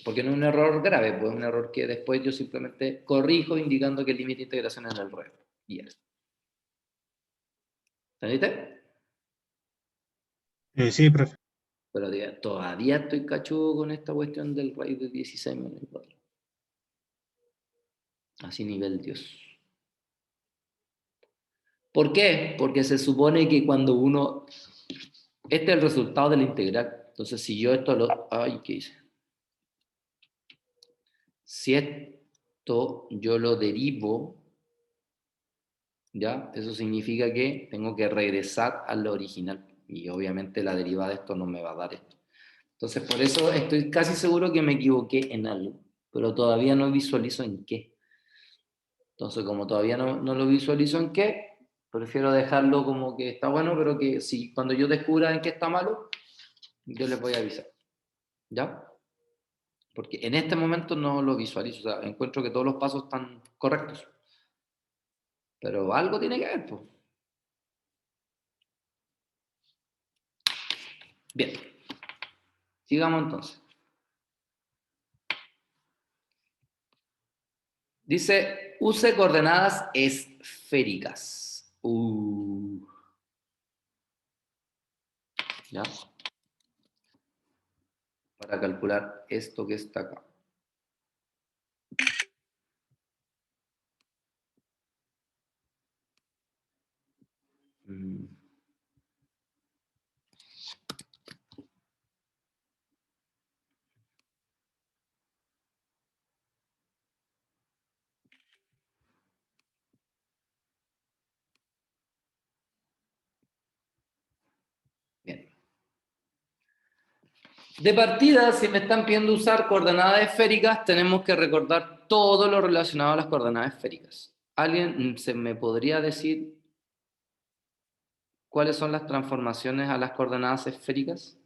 Porque no es un error grave, pues es un error que después yo simplemente corrijo indicando que el límite de integración es el red. Y ya. ¿Entendiste? Sí, profe. Pero todavía estoy cachudo con esta cuestión del raíz de 16 menos 4. Así nivel Dios. ¿Por qué? Porque se supone que cuando uno... Este es el resultado de la integral. Entonces, si yo esto lo... Ay, ¿qué hice? Si esto yo lo derivo, ¿ya? Eso significa que tengo que regresar a lo original. Y obviamente la derivada de esto no me va a dar esto. Entonces, por eso estoy casi seguro que me equivoqué en algo, pero todavía no visualizo en qué. Entonces, como todavía no lo visualizo en qué, prefiero dejarlo como que está bueno, pero que si cuando yo descubra en qué está malo, yo les voy a avisar. ¿Ya? Porque en este momento no lo visualizo, o sea, encuentro que todos los pasos están correctos. Pero algo tiene que ver, pues. Bien. Sigamos entonces. Dice, use coordenadas esféricas. ¿Ya? Para calcular esto que está acá. Bien. De partida, si me están pidiendo usar coordenadas esféricas, tenemos que recordar todo lo relacionado a las coordenadas esféricas. ¿Alguien se me podría decir cuáles son las transformaciones a las coordenadas esféricas?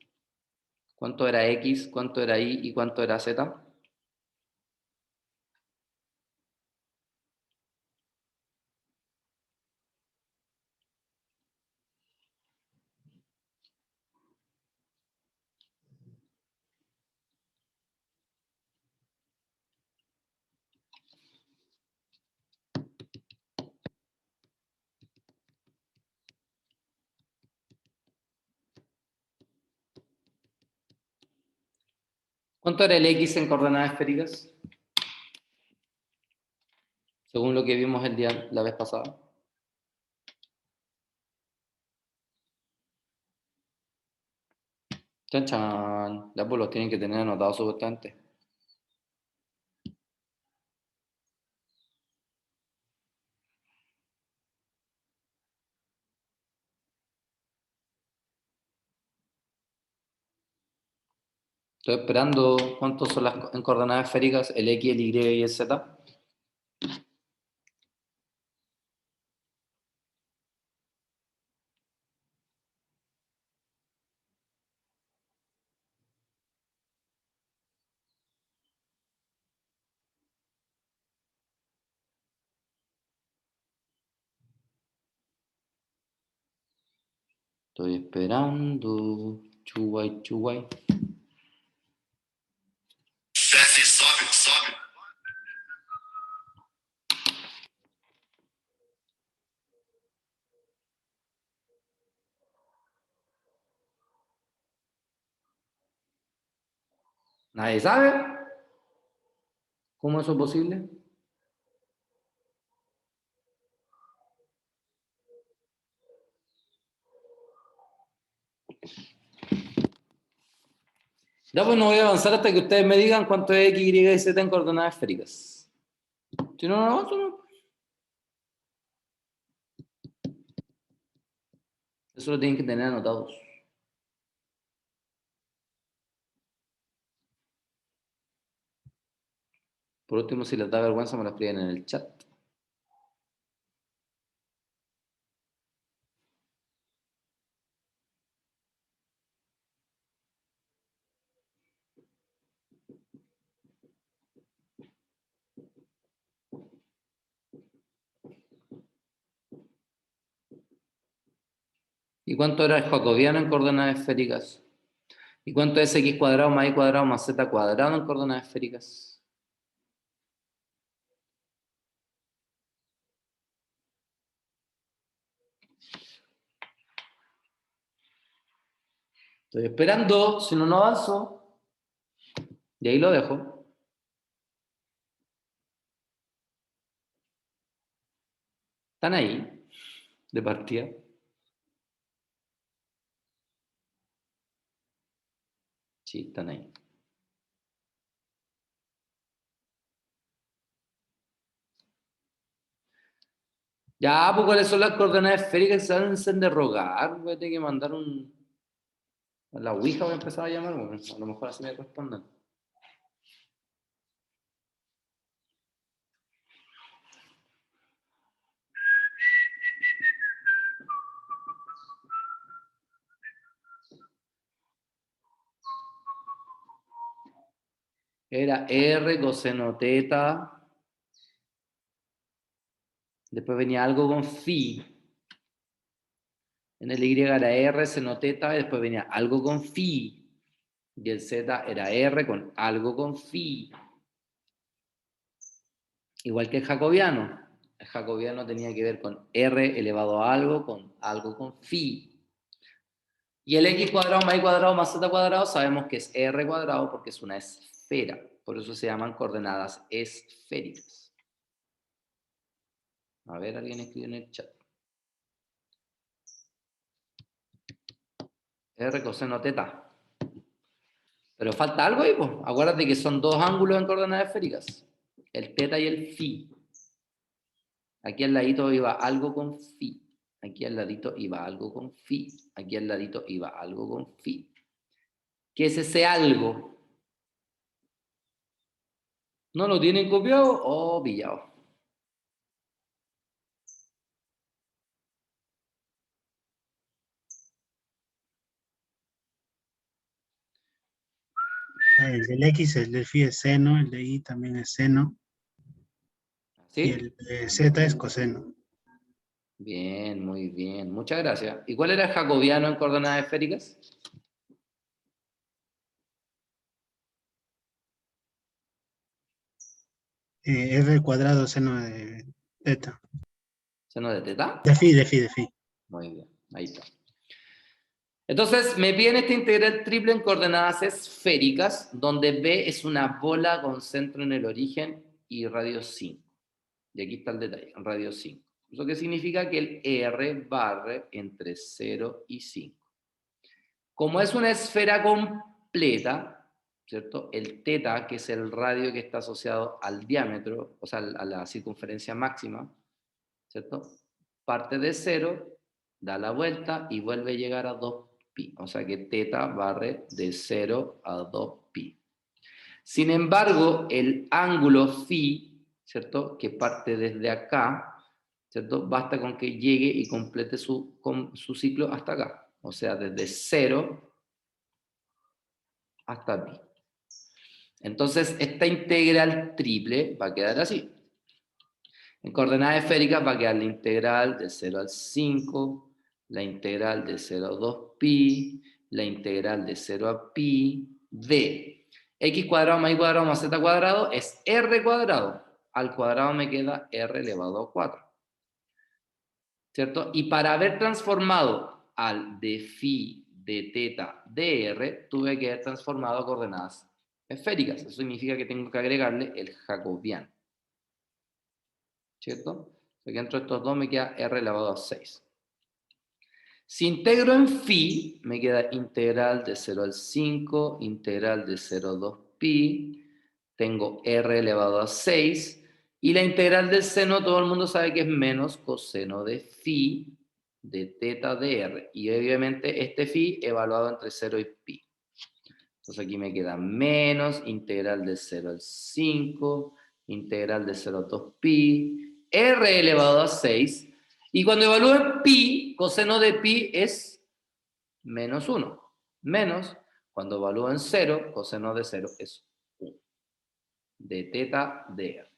¿Cuánto era X, cuánto era Y y cuánto era Z? ¿Cuánto era el X en coordenadas esféricas? Según lo que vimos la vez pasada. Chan, chan. Ya pues los tienen que tener anotados supuestamente. Estoy esperando cuántos son las en coordenadas esféricas, el X, el Y y el Z. Estoy esperando. Chuguay, chuguay. Sobe. ¿Nadie sabe cómo eso es posible? Ya pues no voy a avanzar hasta que ustedes me digan cuánto es X, Y y Z en coordenadas esféricas. Si no, no avanzo, no. Eso lo tienen que tener anotados. Por último, si les da vergüenza, me lo escriben en el chat. ¿Y cuánto era el jacobiano en coordenadas esféricas? ¿Y cuánto es x cuadrado más y cuadrado más z cuadrado en coordenadas esféricas? Estoy esperando, si no, no avanzo. Y ahí lo dejo. ¿Están ahí? De partida. Sí, están ahí. Ya, pues cuáles son las coordenadas esféricas que se van a hacer rogar. Voy a tener que mandar un... A la Ouija voy a empezar a llamar, bueno, a lo mejor así me respondan. Era R coseno teta. Después venía algo con phi. En el Y era R seno teta y después venía algo con phi. Y el Z era R con algo con phi. Igual que el jacobiano. El jacobiano tenía que ver con R elevado a algo con phi. Y el x cuadrado más y cuadrado más z cuadrado sabemos que es R cuadrado porque es una esfera. Por eso se llaman coordenadas esféricas. A ver, alguien escribe en el chat. R coseno teta. Pero falta algo ahí, pues. Acuérdate que son dos ángulos en coordenadas esféricas. El teta y el phi. Aquí al ladito iba algo con phi. Aquí al ladito iba algo con phi. Aquí al ladito iba algo con phi. ¿Qué es ese algo? ¿No lo tienen copiado o pillado? El del X, el del phi es seno, el de Y también es seno, y ¿Sí? el de Z es coseno. Bien, muy bien. Muchas gracias. ¿Y cuál era el jacobiano en coordenadas esféricas? R cuadrado seno de teta. ¿Seno de teta? De phi. Muy bien, ahí está. Entonces, me piden esta integral triple en coordenadas esféricas, donde B es una bola con centro en el origen y radio 5. Y aquí está el detalle, radio 5. ¿Eso qué significa? Que el R barre entre 0 y 5. Como es una esfera completa, ¿cierto? El teta, que es el radio que está asociado al diámetro, o sea, a la circunferencia máxima, ¿cierto? Parte de 0, da la vuelta y vuelve a llegar a 2pi. O sea que teta barre de 0 a 2pi. Sin embargo, el ángulo phi, ¿cierto? Que parte desde acá, ¿cierto? Basta con que llegue y complete su ciclo hasta acá. O sea, desde 0 hasta pi. Entonces, esta integral triple va a quedar así. En coordenadas esféricas va a quedar la integral de 0 al 5, la integral de 0 a 2pi, la integral de 0 a pi, de x cuadrado más y cuadrado más z cuadrado es r cuadrado. Al cuadrado me queda r elevado a 4. ¿Cierto? Y para haber transformado al de phi, de teta, de r, tuve que haber transformado a coordenadas esféricas. Eso significa que tengo que agregarle el jacobiano. ¿Cierto? Porque entre estos dos me queda r elevado a 6. Si integro en phi, me queda integral de 0 al 5, integral de 0 a 2pi, tengo r elevado a 6, y la integral del seno, todo el mundo sabe que es menos coseno de phi, de teta de R. Y obviamente este phi evaluado entre 0 y pi. Entonces aquí me queda menos integral de 0 al 5, integral de 0 a 2 pi, R elevado a 6. Y cuando evalúo en pi, coseno de pi es menos 1. Menos, cuando evalúo en 0, coseno de 0 es 1. De teta de R.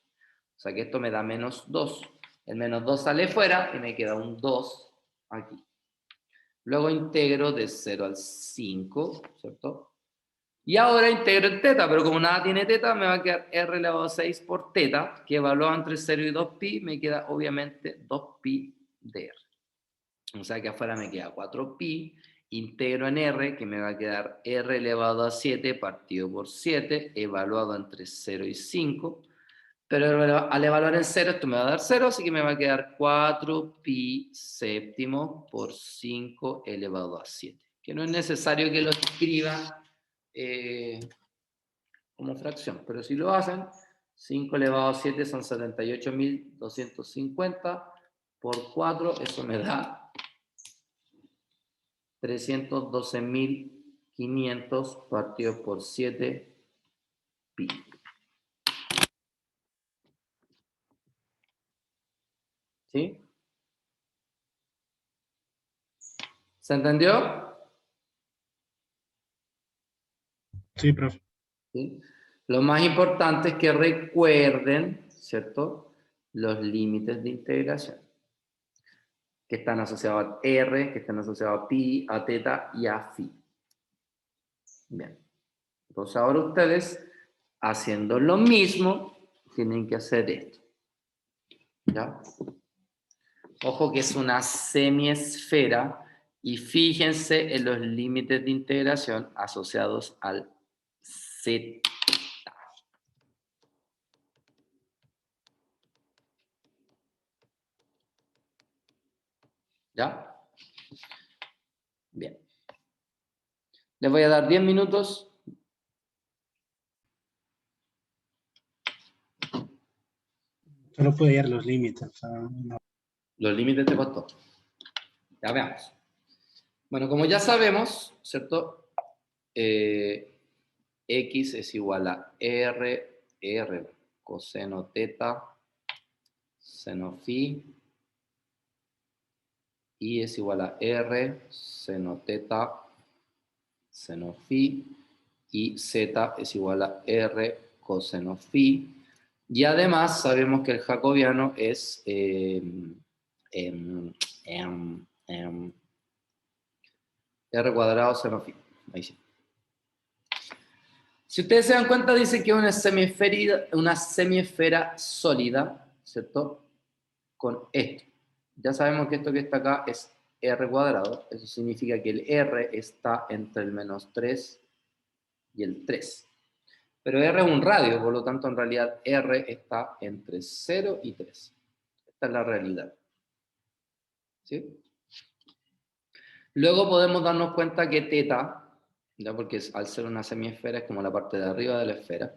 O sea que esto me da menos 2. El menos 2 sale fuera y me queda un 2 aquí. Luego integro de 0 al 5, ¿cierto? Y ahora integro en teta, pero como nada tiene teta, me va a quedar R elevado a 6 por teta, que evaluado entre 0 y 2pi, me queda obviamente 2pi de R. O sea que afuera me queda 4pi, integro en R, que me va a quedar R elevado a 7 partido por 7, evaluado entre 0 y 5. Pero al evaluar en 0, esto me va a dar 0, así que me va a quedar 4pi séptimo por 5 elevado a 7. Que no es necesario que lo escriba como fracción, pero si lo hacen, 5 elevado a 7 son 78.250 por 4, eso me da 312.500 partido por 7 pi. ¿Sí? ¿Se entendió? Sí, profe. ¿Sí? Lo más importante es que recuerden, ¿cierto?, los límites de integración, que están asociados a R, que están asociados a pi, a teta y a phi. Bien. Entonces ahora ustedes, haciendo lo mismo, tienen que hacer esto. ¿Ya? Ojo que es una semiesfera y fíjense en los límites de integración asociados al z. ¿Ya? Bien. Les voy a dar 10 minutos. Solo puede hallar los límites. O sea, no. Los límites de costó. Ya veamos. Bueno, como ya sabemos, ¿cierto? X es igual a R coseno teta, seno phi, y es igual a R seno teta, seno phi, y Z es igual a R coseno phi. Y además sabemos que el jacobiano es R cuadrado seno phi. Ahí sí. Si ustedes se dan cuenta, dice que es una semiesfera sólida, ¿cierto? Con esto. Ya sabemos que esto que está acá es R cuadrado. Eso significa que el R está entre el menos 3 y el 3. Pero R es un radio, por lo tanto, en realidad R está entre 0 y 3. Esta es la realidad. ¿Sí? Luego podemos darnos cuenta que teta, ¿ya? Porque al ser una semiesfera es como la parte de arriba de la esfera,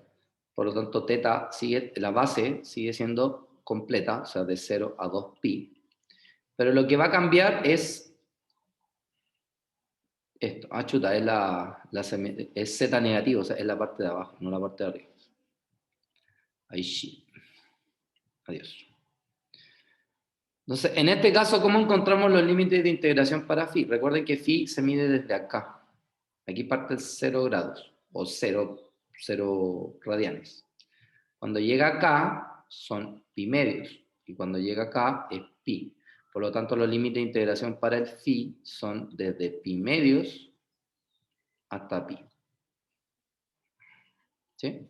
por lo tanto teta sigue, la base sigue siendo completa, o sea, de 0 a 2pi, pero lo que va a cambiar es esto, chuta, es z negativo, o sea, es la parte de abajo, no la parte de arriba. Ahí sí. Adiós. Entonces, en este caso, ¿cómo encontramos los límites de integración para phi? Recuerden que phi se mide desde acá. Aquí parte 0 grados o 0 radianes. Cuando llega acá son pi medios y cuando llega acá es pi. Por lo tanto, los límites de integración para el phi son desde pi medios hasta pi. ¿Sí?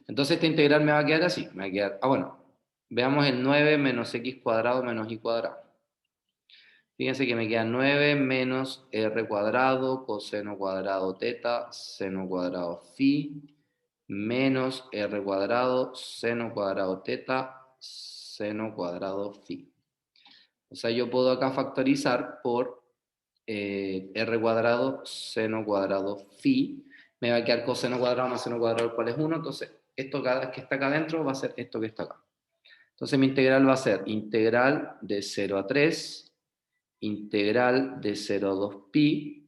Entonces esta integral me va a quedar así. Me va a quedar, bueno, veamos el 9 menos x cuadrado menos y cuadrado. Fíjense que me queda 9 menos r cuadrado coseno cuadrado teta seno cuadrado phi menos r cuadrado seno cuadrado teta seno cuadrado phi. O sea, yo puedo acá factorizar por r cuadrado seno cuadrado phi. Me va a quedar coseno cuadrado más seno cuadrado, ¿cuál es 1? Entonces, esto que está acá adentro va a ser esto que está acá. Entonces, mi integral va a ser integral de 0 a 3, integral de 0 a 2 pi,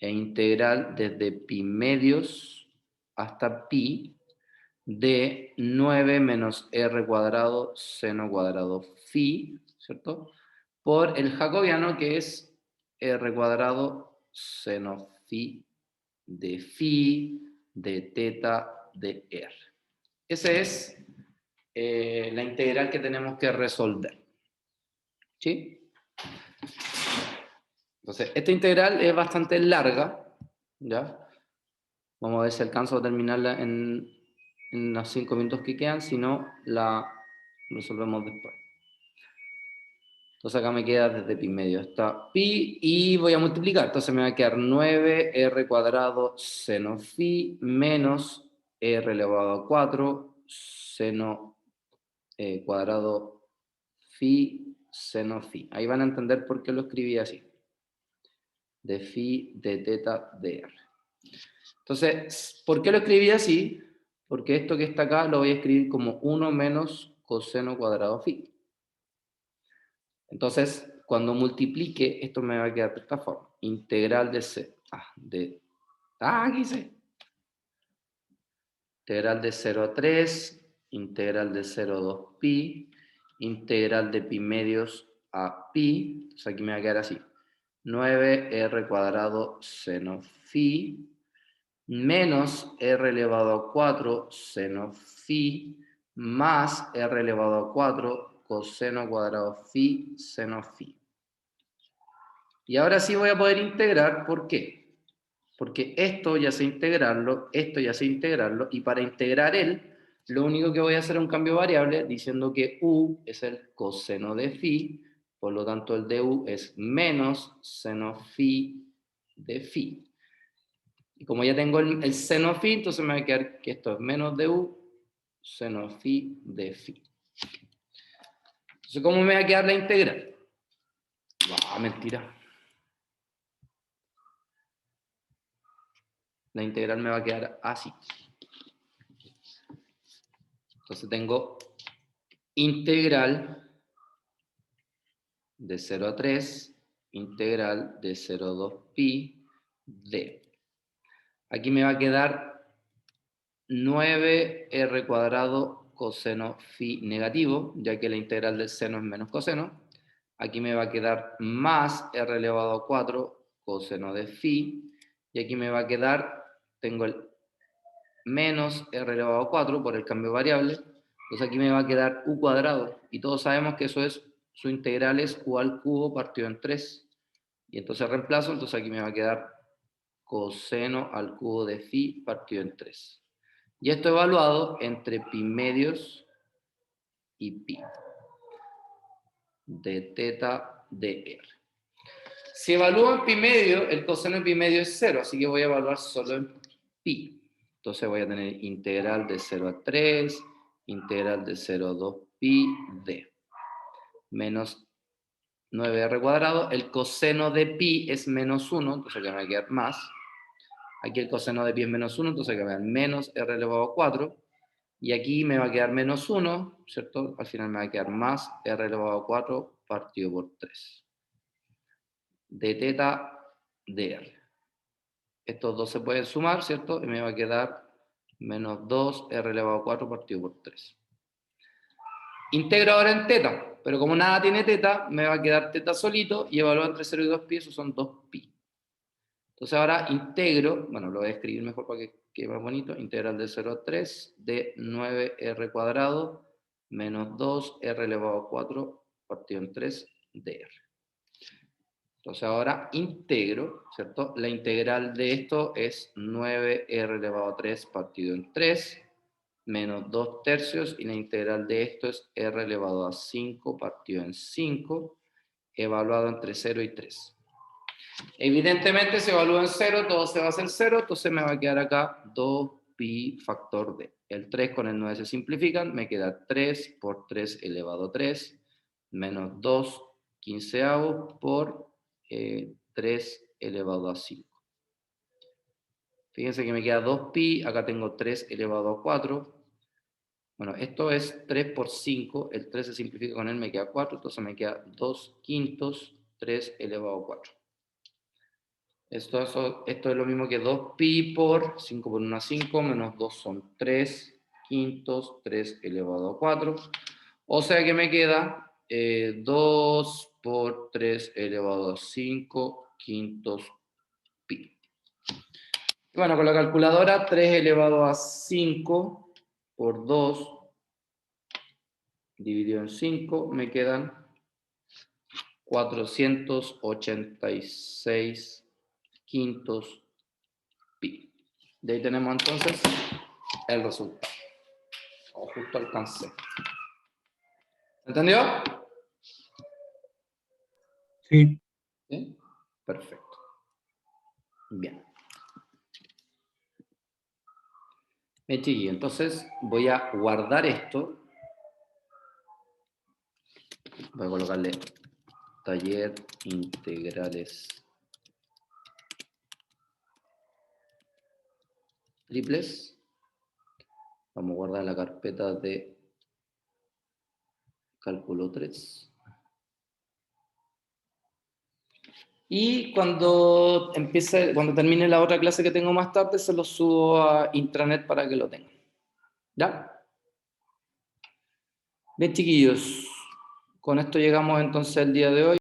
e integral desde pi medios hasta pi de 9 menos r cuadrado seno cuadrado phi, ¿cierto? Por el jacobiano, que es r cuadrado seno phi de teta de r. Esa es la integral que tenemos que resolver. ¿Sí? Entonces, esta integral es bastante larga, ¿ya? Vamos a ver si alcanzo a terminarla en los 5 minutos que quedan, si no, la resolvemos después. Entonces acá me queda desde pi medio hasta pi, y voy a multiplicar, entonces me va a quedar 9r cuadrado seno phi menos r elevado a 4 seno cuadrado phi seno phi. Ahí van a entender por qué lo escribí así. De phi de teta de r. Entonces, ¿por qué lo escribí así? Porque esto que está acá lo voy a escribir como 1 menos coseno cuadrado phi. Entonces, cuando multiplique, esto me va a quedar de esta forma. Integral de c. Aquí hice. Integral de 0 a 3, integral de 0 a 2 pi, integral de pi medios a pi. Entonces aquí me va a quedar así. 9r cuadrado seno phi menos r elevado a 4 seno phi más r elevado a 4 coseno cuadrado phi seno phi. Y ahora sí voy a poder integrar. ¿Por qué? Porque esto ya sé integrarlo, esto ya sé integrarlo, y para integrar lo único que voy a hacer es un cambio de variable diciendo que u es el coseno de phi, por lo tanto el de u es menos seno phi de phi. Y como ya tengo el seno phi, entonces me va a quedar que esto es menos de u seno phi de phi. Entonces, ¿cómo me va a quedar la integral? Mentira. La integral me va a quedar así. Entonces tengo integral de 0 a 3, integral de 0 a 2 pi d. Aquí me va a quedar 9r cuadrado coseno phi negativo, ya que la integral del seno es menos coseno. Aquí me va a quedar más r elevado a 4 coseno de phi, y aquí me va a quedar, tengo el menos r elevado a 4 por el cambio de variable, entonces aquí me va a quedar u cuadrado, y todos sabemos que eso es, su integral es u al cubo partido en 3, y entonces reemplazo, entonces aquí me va a quedar coseno al cubo de phi partido en 3. Y esto evaluado entre pi medios y pi de teta de r. Si evalúo en pi medio, el coseno de pi medio es 0, así que voy a evaluar solo en pi. Entonces voy a tener integral de 0 a 3, integral de 0 a 2 pi d, menos 9r cuadrado. El coseno de pi es menos 1, entonces acá me va a quedar más. Aquí el coseno de pi es menos 1, entonces acá me va a quedar menos r elevado a 4. Y aquí me va a quedar menos 1, ¿cierto? Al final me va a quedar más r elevado a 4 partido por 3. De teta de r. Estos dos se pueden sumar, ¿cierto? Y me va a quedar menos 2 r elevado a 4 partido por 3. Integro ahora en teta, pero como nada tiene teta, me va a quedar teta solito, y evalúo entre 0 y 2 pi, eso son 2 pi. Entonces ahora integro, bueno, lo voy a escribir mejor para que quede más bonito, integral de 0 a 3 de 9r cuadrado menos 2r elevado a 4 partido en 3 de r. Entonces ahora integro, ¿cierto? La integral de esto es 9r elevado a 3 partido en 3 menos 2 tercios, y la integral de esto es r elevado a 5 partido en 5, evaluado entre 0 y 3. Evidentemente se evalúa en 0, todo se va a hacer 0, entonces me va a quedar acá 2 pi factor d. El 3 con el 9 se simplifican, me queda 3 por 3 elevado a 3, menos 2 quinceavos por 3 elevado a 5. Fíjense que me queda 2 pi, acá tengo 3 elevado a 4. Bueno, esto es 3 por 5, el 3 se simplifica con él, me queda 4, entonces me queda 2 quintos 3 elevado a 4. Esto es lo mismo que 2pi por 5 por 1, 5, menos 2 son 3 quintos, 3 elevado a 4. O sea que me queda 2 por 3 elevado a 5 quintos pi. Bueno, con la calculadora 3 elevado a 5 por 2 dividido en 5 me quedan 486 quintos pi. De ahí tenemos entonces el resultado. O justo alcancé. ¿Entendió? Sí. ¿Sí? Perfecto. Bien. Bien, chiquillos, entonces voy a guardar esto. Voy a colocarle taller integrales triples. Vamos a guardar la carpeta de cálculo 3. Y cuando termine la otra clase que tengo más tarde, se lo subo a intranet para que lo tengan. ¿Ya? Bien, chiquillos. Con esto llegamos entonces el día de hoy.